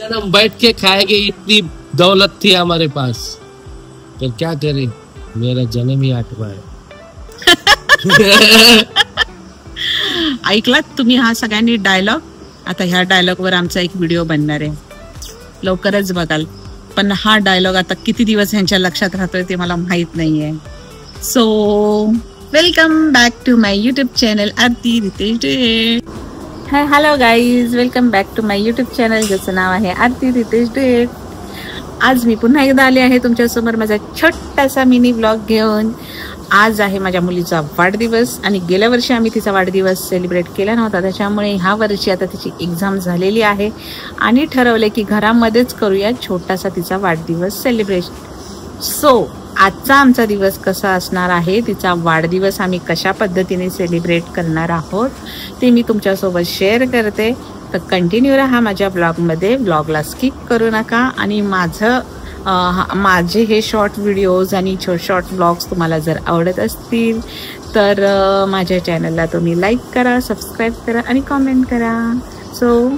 हम बैठ के खाएंगे, इतनी दौलत थी हमारे पास, पर क्या करें, मेरा जन्म ही 8वां है. ऐकलात तुम्ही हा सगळ्यांनी डायलॉग. आता ह्या डायलॉग वर आमचा एक व्हिडिओ बनणार आहे, लवकरच बघाल. पण हा डायलॉग आता किती दिवस ह्यांच्या लक्षात राहतोय ते मला माहित नाहीये. So welcome back to my YouTube channel Aarti Ritesh duet. Hi hello guys, welcome back to my YouTube channel ज्याचं नाव आहे आरती रितेश डुएट. आज मी पुन्हा एकदा आले आहे तुमच्यासमोर माझा छोटासा मिनी ब्लॉग घेऊन. आज आहे माझ्या मुलीचा वाढदिवस आणि गेल्या वर्षी आम्ही तिचा वाढदिवस सेलिब्रेट केला नव्हता, त्याच्यामुळे ह्या वर्षी आता तिची एक्झाम झालेली आहे आणि ठरवले की घरामध्येच करूया छोटासा तिचा वाढदिवस सेलिब्रेशन. सो आजचा आमचा दिवस कसा असणार आहे, तिचा वाढदिवस आम्ही कशा पद्धतीने सेलिब्रेट करणार आहोत ते मी तुमच्यासोबत शेअर करते. तर कंटिन्यू राहा माझ्या ब्लॉगमध्ये, ब्लॉगला स्किप करू नका. आणि माझे हे शॉर्ट व्हिडिओज आणि शॉर्ट ब्लॉग्स तुम्हाला जर आवडत असतील तर माझ्या चॅनलला तुम्ही लाईक करा, सबस्क्राईब करा आणि कॉमेंट करा. सो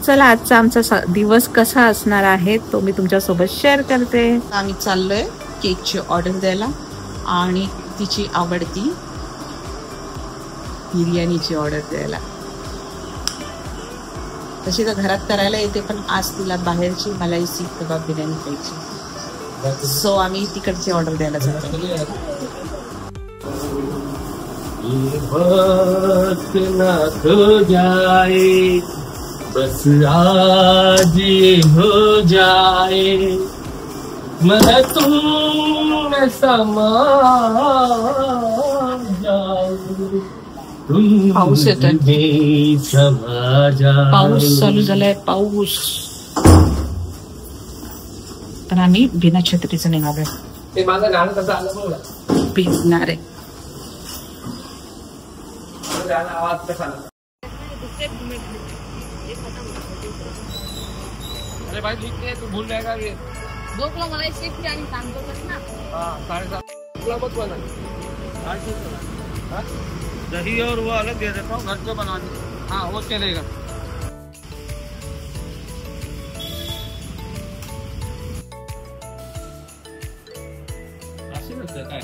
चला आजचा आमचा दिवस कसा असणार आहे तो मी तुमच्यासोबत शेअर करते. आम्ही चाललोय केकची ऑर्डर द्यायला आणि तिची आवडती बिर्याणीची ऑर्डर द्यायला. तशी तर घरात करायला येते, पण आज तिला बाहेरची मलाई सीख कबाब बिर्याणी खायची. सो आम्ही तिकडची ऑर्डर द्यायला जातो. बस आज ये हो जाए, मैं तुम समा जाऊं, पाऊस येतोय, पाऊस चालू झालाय, पाऊस. तर आम्ही बिना छत्रीचं निघालोय. ते माझं गाणं कसं आलं बघा, भिजणार आहे. आवाज कसा आला. अरे भाई लिख ले, तू भूल जाएगा. ये 2 किलो मलाई सीख आणि सांगतो ना. हाँ 7.5 मत बना, 8 दही और वो अलग दे देता हूँ, घर पे बना दे. हाँ वो चलेगा. काय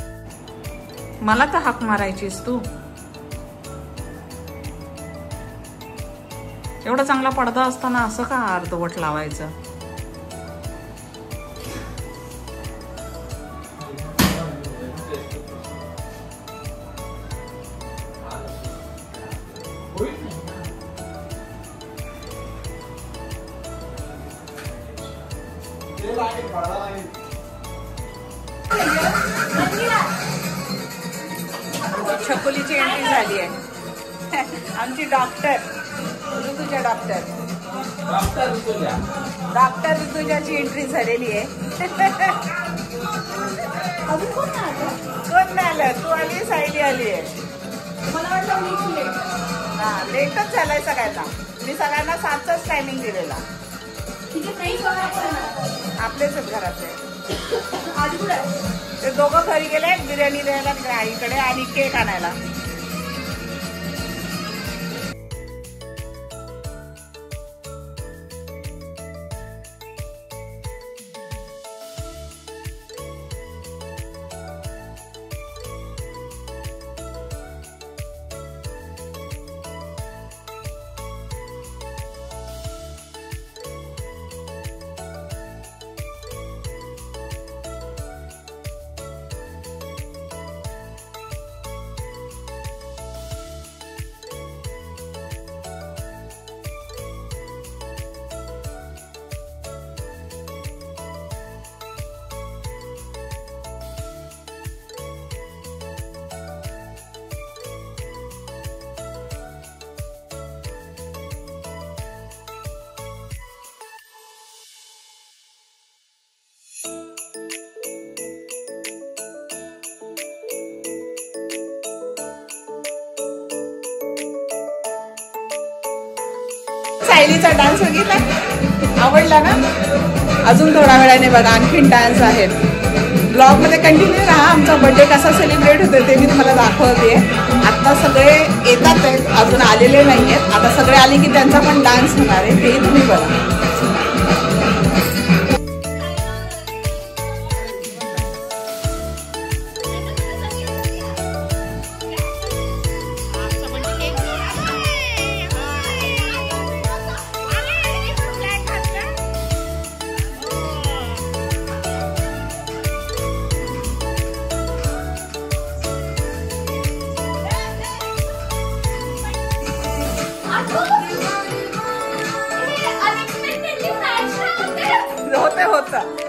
मला तर हाक मारायचीस तू. एवढा चांगला पडदा असताना असं का अर्धवट लावायचं. छकुलीची एंट्री झाली आहे. आमची डॉक्टर ऋतुजा, डॉक्टर ऋतुजाची एंट्री झालेली आहे. कोण नाही आलं, तू आली, सायली आली आहे. हा लेटच झालाय सगळ्यांना. मी सगळ्यांना 7चाच टायमिंग दिलेला. आपलेच घरातले ते दोघं घरी गेले बिर्याणी द्यायला आईकडे आणि केक आणायला. सायलीचा डान्स बघितला, आवडला ना. अजून थोड्या वेळाने बघा आणखीन डान्स आहेत. ब्लॉग मध्ये कंटिन्यू राहा. आमचा बर्थडे कसा सेलिब्रेट होतो ते मी तुम्हाला दाखवते. आता सगळे येतात आहेत, अजून आलेले नाही आहेत. आता सगळे आले की त्यांचा पण डान्स होणार आहे, तेही तुम्ही बघा. होतं.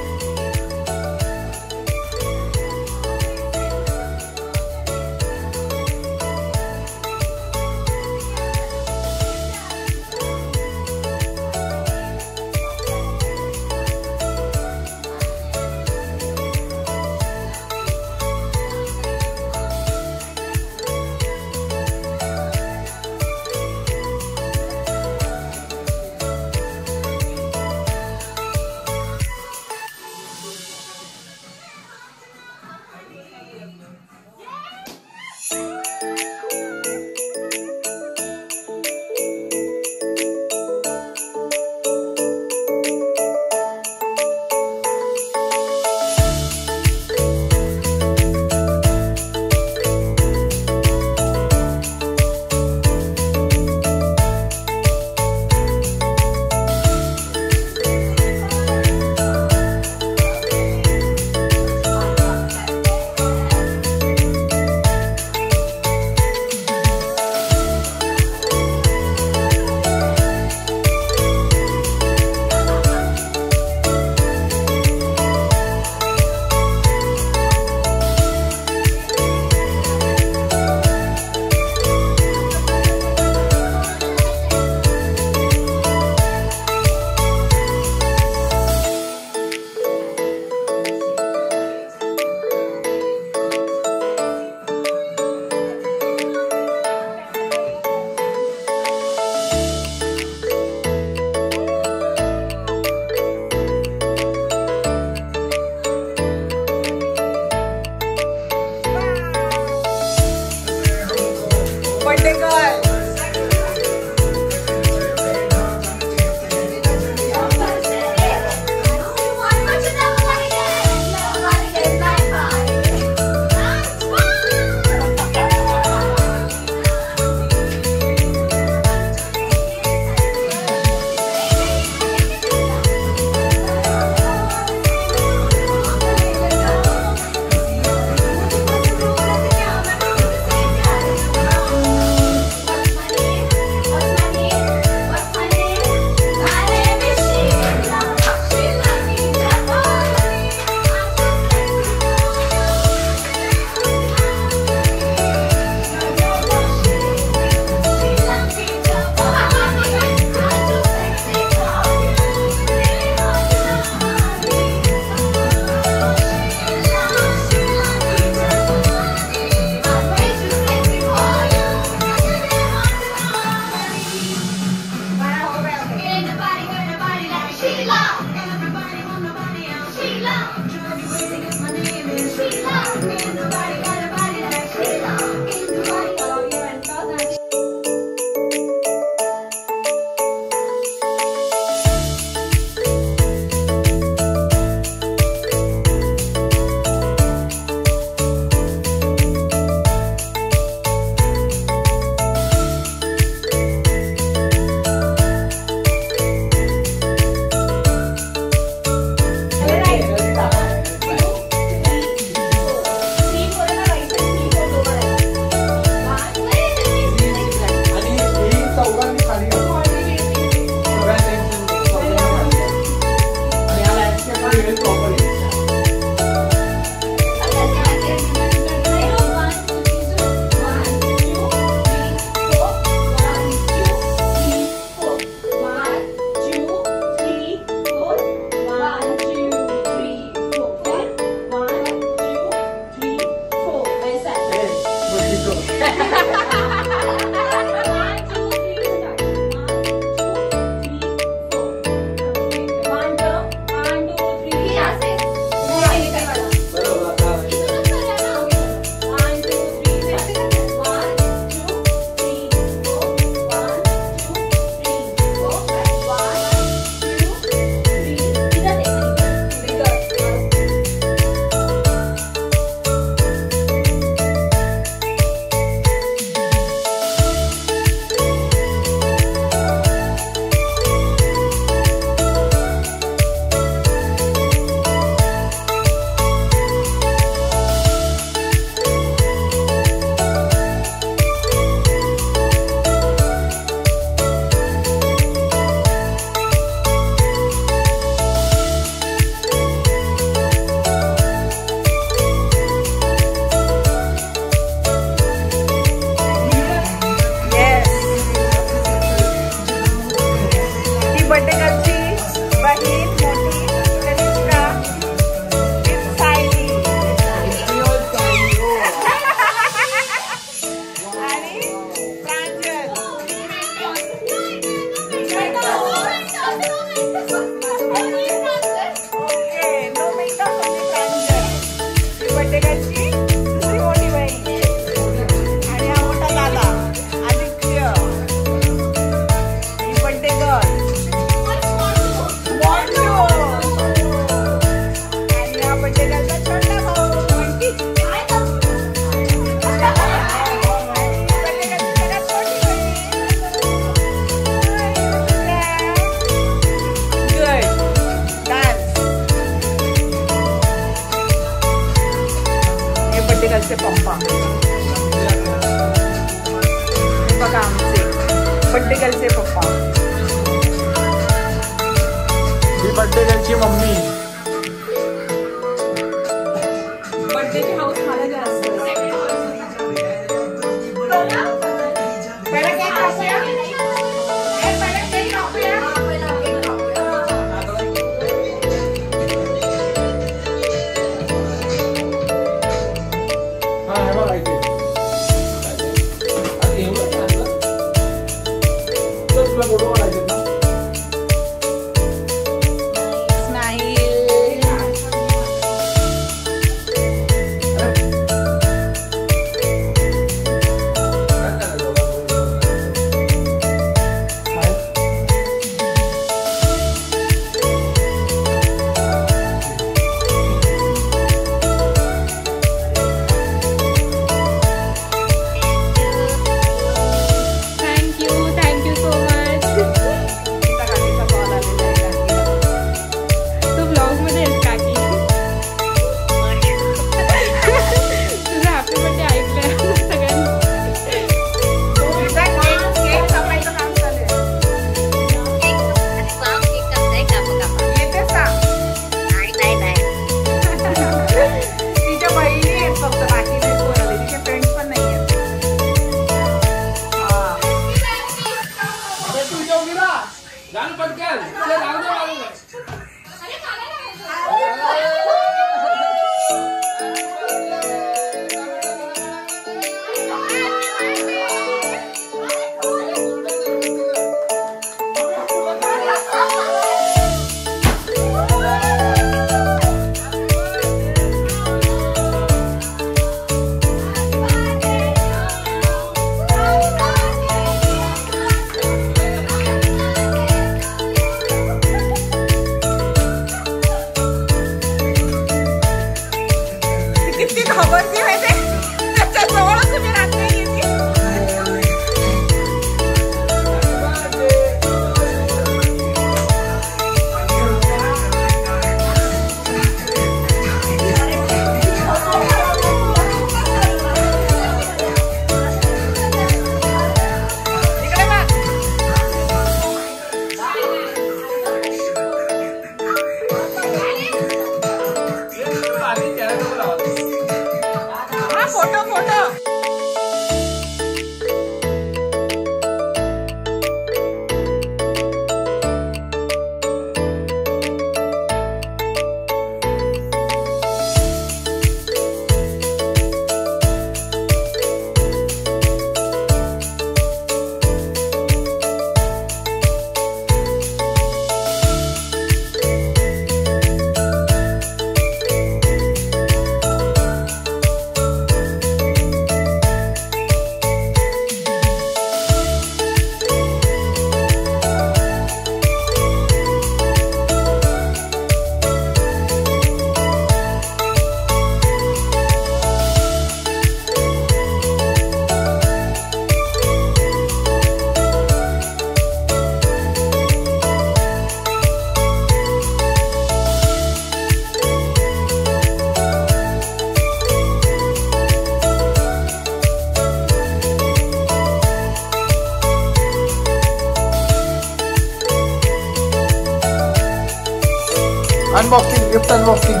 Unboxing, gift unboxing.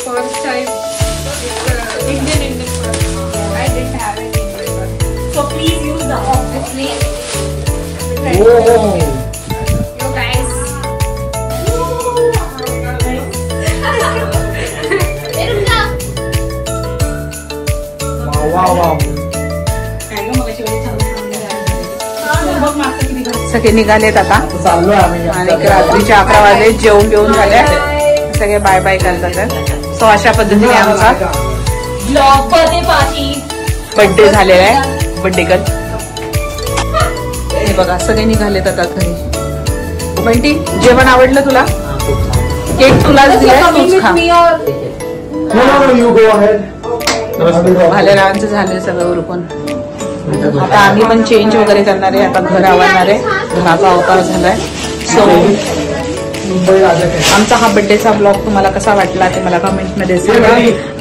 First time Indian product. I didn't have it in India. So please use the Obviously. Oh. You guys. Wow, wow. सगळे निघालेत आता चाललो आम्ही आणि रात्रीचे 11 वाजले. जेवण घेऊन झाले, सगळे बाय बाय करतात. सो अशा पद्धतीने आमचा बर्थडे झालेला आहे. बर्थडे गर्ल हे बघा, सगळे निघालेत आता घरी. बंटी, जेवण आवडलं तुला? केक तुलाच दिलाय, तूच खा. भालेरावांचं झालं सगळं उरकून. आता आम्ही पण चेंज वगैरे करणार आहे. आता घर आवडणार आहे. घराचा अवतार झालाय. सो आमचा हा बर्थडेचा ब्लॉग तुम्हाला कसा वाटला ते मला कमेंटमध्ये सांगा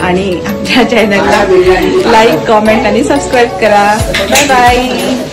आणि आमच्या चॅनलला लाईक, कमेंट आणि सबस्क्राईब करा. Bye bye.